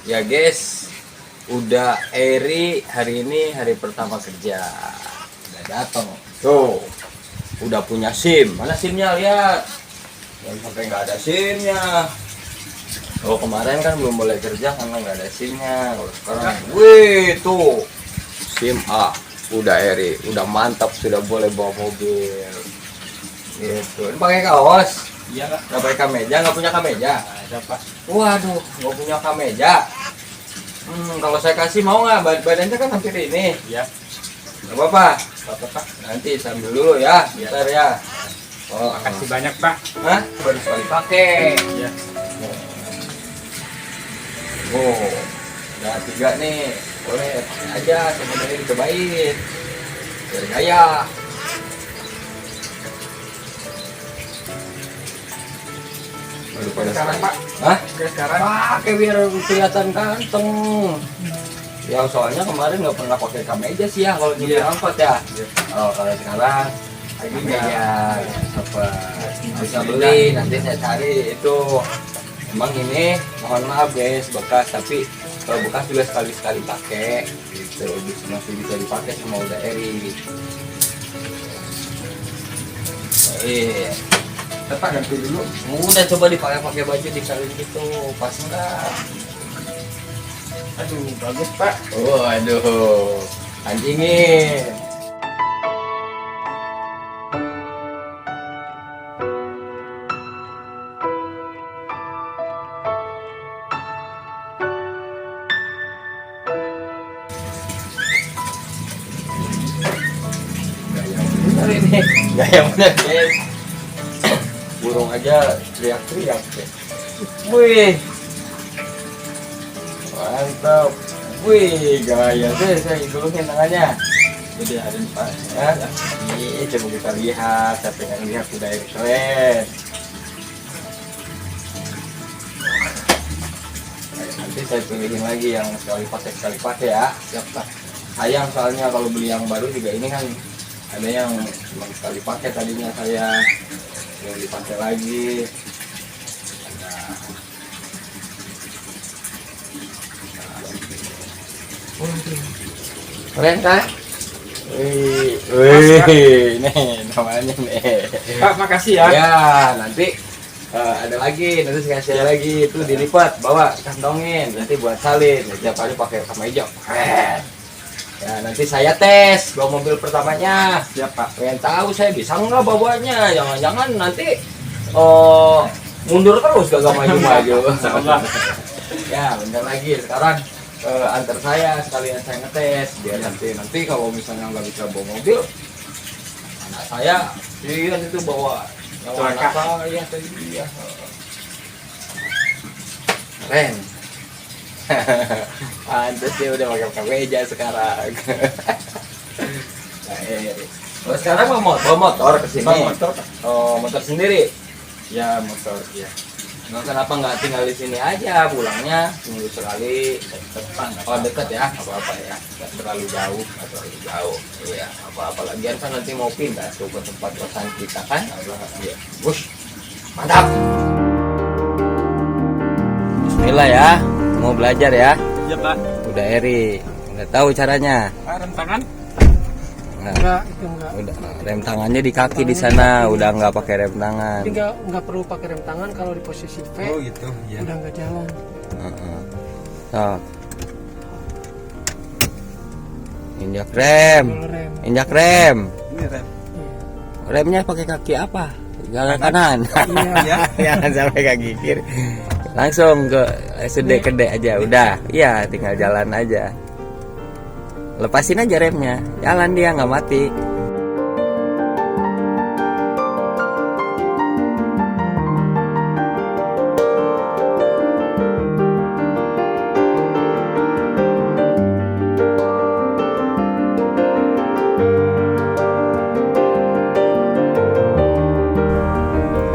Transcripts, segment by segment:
Ya guys, udah Eri hari ini hari pertama kerja. Udah datang. Tuh, udah punya SIM. Mana SIM-nya? Lihat. Yang sampai nggak ada SIM-nya. Oh, kemarin kan belum boleh kerja karena nggak ada SIM-nya. Kalau sekarang, wih tuh SIM A. Udah Eri, udah mantap, sudah boleh bawa mobil. Gitu. Ini pakai kaos. Iya Pak. Nggak pakai kemeja, nggak punya kemeja. Ada Pak. Waduh, nggak punya kemeja. Kalau saya kasih mau nggak? Badannya kan hampir ini. Iya. Nggak apa-apa. Bapak Pak. Nanti sambil dulu ya, bentar ya. Oh, Makasih banyak Pak. hah? Baru sekali pakai. Iya. Oh, udah 3 nih. Boleh pakai aja, sebenarnya dicobain. Biar gaya. Baru pada Sekarang Pak. Hah? Sekarang. Pakai biar kelihatan ganteng. Ya soalnya kemarin nggak pernah pakai kemeja sih ya kalau nyuci angkot ya. Oh kalau sekarang kemeja apa bisa beli, nanti saya cari itu. Emang ini mohon maaf guys bekas, tapi kalau bekas juga sekali-sekali pakai gitu, masih bisa dipakai sama udah Eri. Pak ganti dulu. Udah coba dipakai baju dikaliin gitu, pas enggak? Aduh, bagus Pak. Oh aduh, anjingin. Bener ini, gaya bener guys. Burung aja teriak-teriak deh. Wih, mantap. Wih, gaya deh, saya gulungin tangannya. Jadi ada nih Pak. Ya, ini coba kita lihat, saya pengen lihat udah keren. Nanti saya pilihin lagi yang sekali pakai ya. Siap Pak. Sayang soalnya kalau beli yang baru juga ini kan ada yang cuma sekali pakai tadinya saya yang dipakai lagi. Keren kan? Wih, ini namanya nih. Pak, makasih ya. Ya, nanti ada lagi, nanti saya kasih lagi itu dilipat, bawa kantongin, nanti buat salin. Tiap hari pakai kemeja, keren. Ya, nanti saya tes bawa mobil pertamanya. Siap Pak. Pengen tahu saya bisa nggak bawanya? Jangan-jangan nanti mundur terus gak maju-maju. Insyaallah. Ya, bentar lagi sekarang antar saya sekalian saya ngetes biar nanti kalau misalnya nggak bisa bawa mobil, anak saya dia itu bawa anak saya tadi dia. Keren. Pantes dia udah pakai kemeja sekarang. Kalau sekarang bawa motor ke sini. Bawa motor Pak. Oh, motor sendiri. Ya motor ya. Nah, kenapa nggak tinggal di sini aja, pulangnya seminggu sekali? Oh dekat ya, apa-apa ya, nggak terlalu jauh, iya, apa-apa lagi kan nanti mau pindah tuh ke tempat kosan kita kan? Iya, wush, mantap. Bismillah ya, mau belajar ya? Iya Pak. Udah Eri, nggak tahu caranya. Rem tangan? Nah, Enggak, itu enggak. udah rem tangannya di kaki di sana, udah nggak pakai rem tangan. Jadi enggak perlu pakai rem tangan kalau di posisi V. Oh gitu. Iya. Udah enggak jalan. Sok. Injak rem. Kalau rem. Injak rem. Ini rem. Remnya pakai kaki apa? Kanan. Iya. Jangan sampai kaki kiri. Langsung ke kede aja udah. Iya, tinggal jalan aja. Lepasin aja remnya. Jalan dia nggak mati.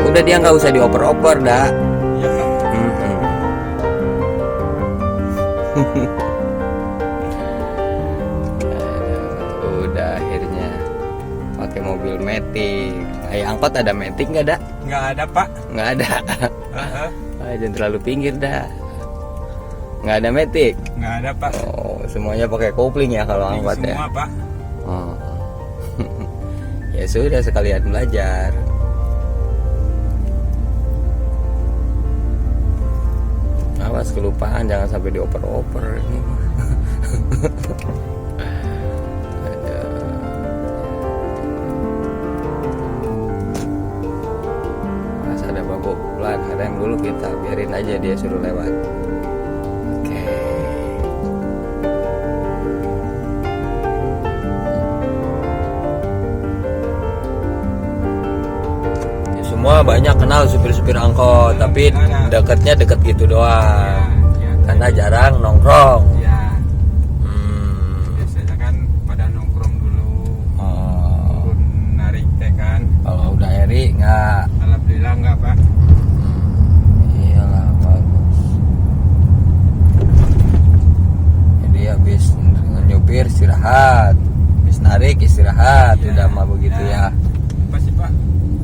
Udah dia nggak usah dioper-oper dah. Iya Pak. Udah akhirnya pakai mobil metik. Angkot ada metik nggak ada? Nggak ada Pak. Nggak ada. Heeh. Jangan terlalu pinggir dah. Nggak ada metik. Nggak ada Pak. Oh, semuanya pakai kopling ya kalau Ini angkot ya. semua Pak. Oh. Ya sudah sekalian belajar. Awas kelupaan, jangan sampai dioper-oper ini mah. Aduh. Mas ada babok pelan, rem dulu kita, biarin aja dia suruh lewat. Oke. Ya, semua banyak kenal supir-supir angkot, tapi deketnya deket gitu doang. Karena jarang nongkrong. Ya. Biasanya kan pada nongkrong dulu. Oh, Turun narik teh kan. kalau udah eri nggak. Alhamdulillah enggak Pak. Iyalah bagus. Jadi habis nyupir istirahat, habis narik istirahat, Iya. udah mah begitu ya. Pasti Pak.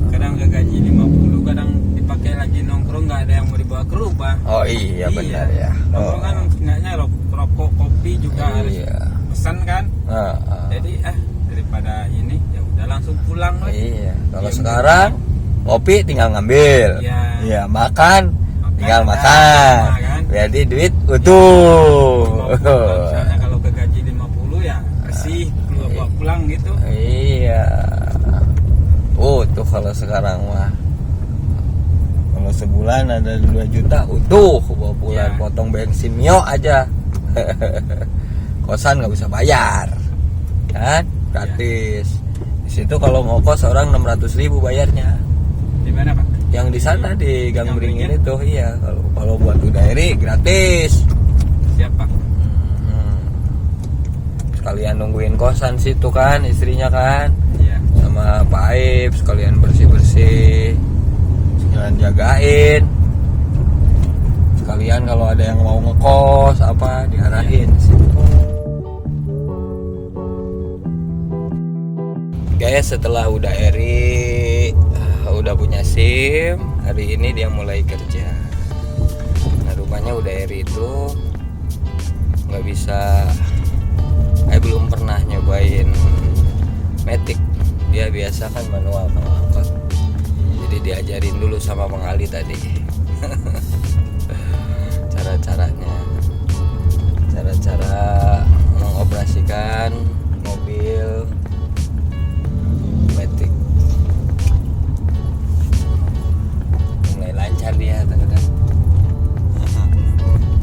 Kadang gaji 50, kadang dipakai lagi nongkrong, nggak ada yang mau dibawa ke rumah. Oh iya benar ya. Nongkrong kan enggaknya rokok, kopi juga harus Iya. pesan kan. Heeh. Jadi daripada ini ya udah langsung pulang lah. Iya. Kalau Iya, sekarang kopi tinggal ngambil. Iya. Iya, makan tinggal ada, makan. sama kan. Berarti duit utuh. 50, misalnya kalau ke gaji 50 ya kasih bawa pulang gitu. Iya. Tuh kalau sekarang mah. Kalau sebulan ada 2 juta utuh bawa pulang, Iya. potong bensin mio aja. Kosan nggak bisa bayar. Kan? Gratis. Di situ kalau ngokos orang 600.000 bayarnya. Di mana Pak? Yang di sana di Gang Gang Beringin Beringin? itu iya, kalau buat Udairi gratis. Siapa? Sekalian nungguin kosan situ kan istrinya kan. Iya. Sama Pak Aib sekalian bersih-bersih, sekalian jagain, sekalian kalau ada yang mau ngekos apa diarahin situ. Guys, setelah udah eri, udah punya SIM, hari ini dia mulai kerja. Nah rupanya udah eri itu nggak bisa, belum pernah nyobain Matic. Dia biasa kan manual kalau angkot, jadi diajarin dulu sama Bang Ali tadi. cara mengoperasikan mobil Matic. Mulai lancar dia teman-teman,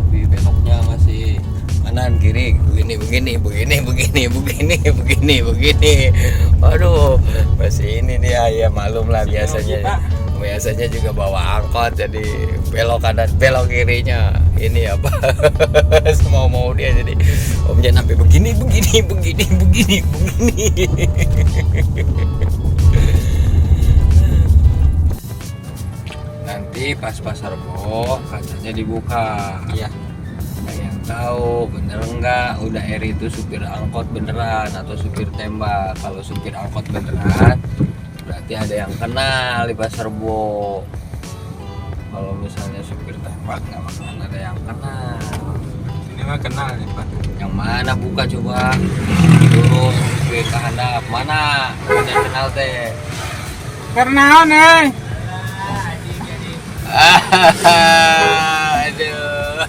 tapi beloknya masih kanan kiri begini. Waduh, masih ini dia ya, malum lah biasanya juga bawa angkot jadi belok kanan belok kirinya ini apa semau dia, jadi omnya sampai begini. Nanti pas pasar Bo kacanya dibuka. Iya. Yang tahu bener enggak udah eri itu supir angkot beneran atau supir tembak. Kalau supir angkot beneran berarti ada yang kenal di pasar Bo. Kalau misalnya supir tembak nggak bakalan ada yang kenal. Ini mah kenal nih Pak. Yang mana buka coba, turun ke handap mana yang kenal teh. Karena nih. Aduh.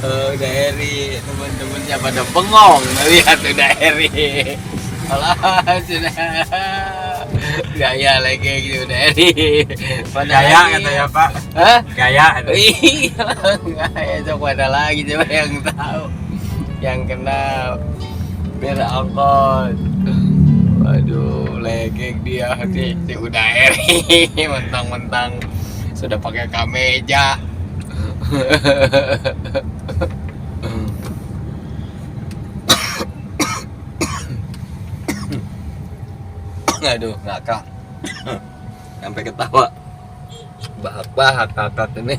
Udah eri, temen-temennya pada bengong melihat udah eri. Alah, sudah gaya lagi gitu udah eri. Gaya kata ya Pak. Hah? Gaya. Iya, gaya coba ada lagi coba yang tahu, yang kenal biar angkot. Waduh, legeng dia di udah eri, mentang-mentang sudah pakai kameja. Aduh, ngakak. Sampai ketawa. Bahak-bahak kakak ini.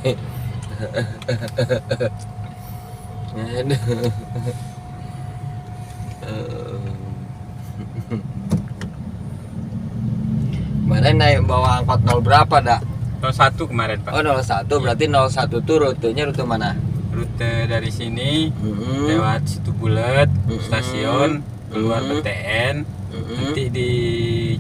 Aduh. Kemarin naik bawa angkot 0 berapa dak? 01 kemarin Pak. Oh 01, berarti 01 tuh rutenya rute mana? rute dari sini Mm-mm. lewat Situ Bulet, Mm-mm. stasiun keluar Mm-mm. BTN, Mm-mm. nanti di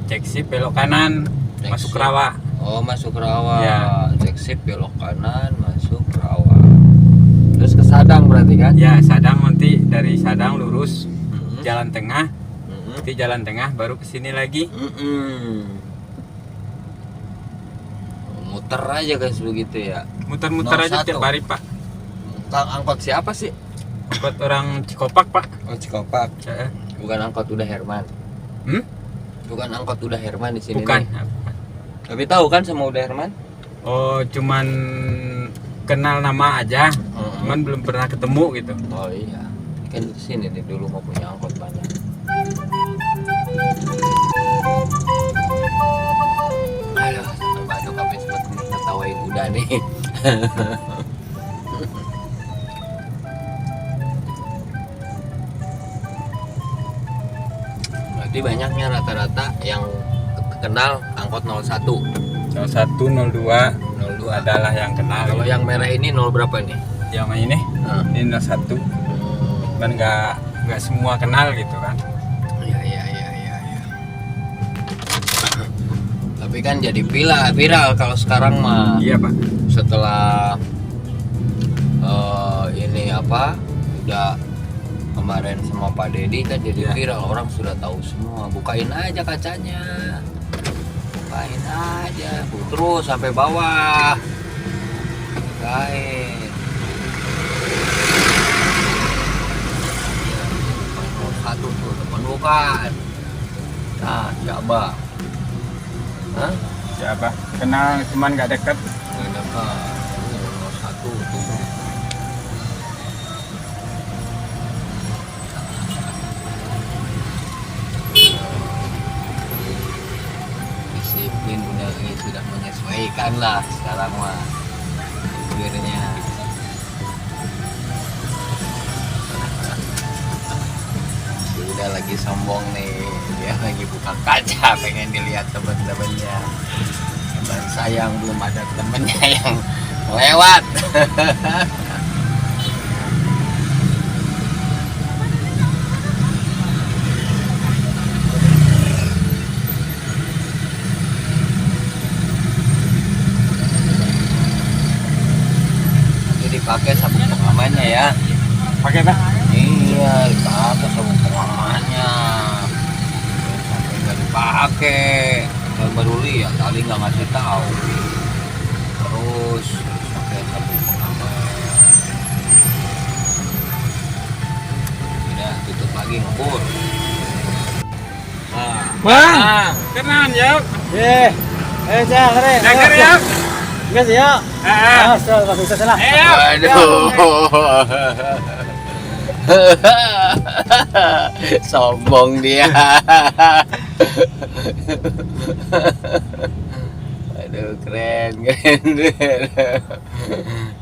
cek sip belok kanan, Cek masuk sip. Rawa. Oh, masuk Rawa. Ya. Cek sip belok kanan masuk Rawa. Terus ke Sadang berarti kan? Ya, Sadang nanti dari Sadang lurus Mm-mm. jalan tengah, Mm-mm. nanti jalan tengah baru ke sini lagi. Mm-mm. Muter aja guys begitu ya. Muter-muter aja 01. tiap hari, Pak. Kang angkot siapa sih? Buat orang Cikopak, Pak. Oh, Cikopak. Heeh. Bukan angkot Uda Herman. Bukan angkot Uda Herman di sini. Bukan. nih. Tapi tahu kan sama Uda Herman? Oh, cuman kenal nama aja, Mm-mm. cuman belum pernah ketemu gitu. Oh iya. Kan di sini nih dulu mau punya angkot banyak. Aduh, satu batuk kami sempat ketawain Uda nih. Berarti banyaknya rata-rata yang kenal angkot 01, 01, 02 02. adalah yang kenal. Kalau yang merah ini 0 berapa nih? yang ini, Nah. ini 01. Kan nggak semua kenal gitu kan. Iya. Tapi kan jadi viral kalau sekarang mah. Iya, Pak. Setelah ini apa? Udah kemarin sama Pak Dedi kan jadi Iya. viral, orang sudah tahu semua. Bukain aja kacanya. Bukain aja. Terus sampai bawah. Bukain. Satu tuh depan bukan. Nah, siapa? Hah? Siapa? Kenal cuman nggak deket. Ini depan. Nomor satu tuh. Disiplin udah ini sudah menyesuaikan lah sekarang mah. Akhirnya. Udah lagi sombong nih, dia lagi buka kaca pengen dilihat temen-temennya. Dan sayang belum ada temennya yang lewat. Ini dipakai sabuk pengamannya ya. Pakai, Pak. Iya, dipakai sabuk pengamannya. Sampai nggak dipakai. Saya baru lihat, tadi nggak ngasih tahu. Terus pakai sabuk pengaman. Udah tutup lagi ngebul. Nah, Bang. Kenalan, yuk. Jangan, Jagar, yuk. Gas ya. Ah, Sudah bisa salah. ayo. Sombong dia. Aduh, keren.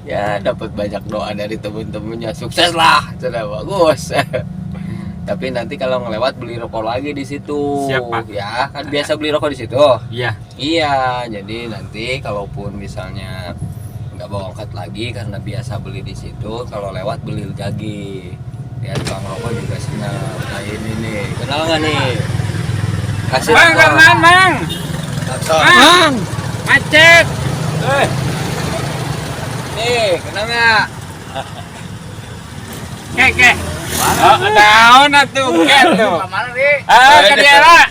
Ya, dapat banyak doa dari temen-temennya. Sukses lah, sudah bagus. Tapi nanti kalau ngelewat beli rokok lagi di situ. Siap, Pak. Ya, kan biasa beli rokok di situ. Iya. Iya, jadi nanti kalaupun misalnya nggak bawa angkat lagi karena biasa beli di situ, kalau lewat beli lagi. Ya, tukang rokok juga senang. Nah, ini nih, kenal nggak nih? Kasih Bang, rokok. kenalan, Bang. Langsung. Bang, macet. Nih, kenal nggak? Kek. Oh, daun atuh, kek tuh. Mana nih? Ah, ke daerah.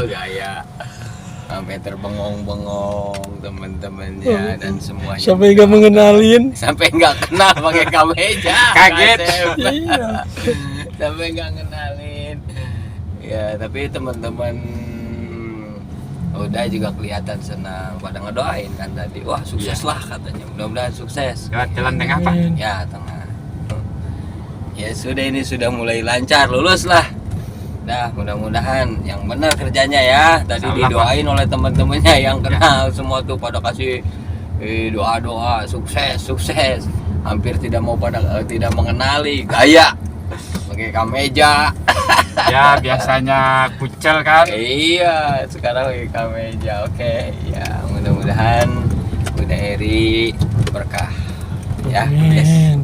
Gaya. Sampai terbengong-bengong teman-temannya dan semuanya. Sampai nggak mengenalin. Sampai nggak kenal pakai kameja. Kaget. Kasep. Iya. Sampai nggak kenalin. Ya, tapi teman-teman udah juga kelihatan senang pada ngedoain kan tadi. Wah, sukses lah katanya. Mudah-mudahan sukses. Lewat jalan tengah, Pak. Ya, tengah. Ya sudah, ini sudah mulai lancar, lulus lah. Dah, mudah-mudahan yang benar kerjanya ya. Tadi Salah, didoain oleh teman-temannya yang kenal semua tuh pada kasih doa-doa sukses. Hampir tidak mau tidak mengenali gaya pakai kameja. Ya, biasanya kucel kan. Iya, sekarang pakai kameja. Oke, ya mudah-mudahan Teh Eri berkah ya. Amin. Yes.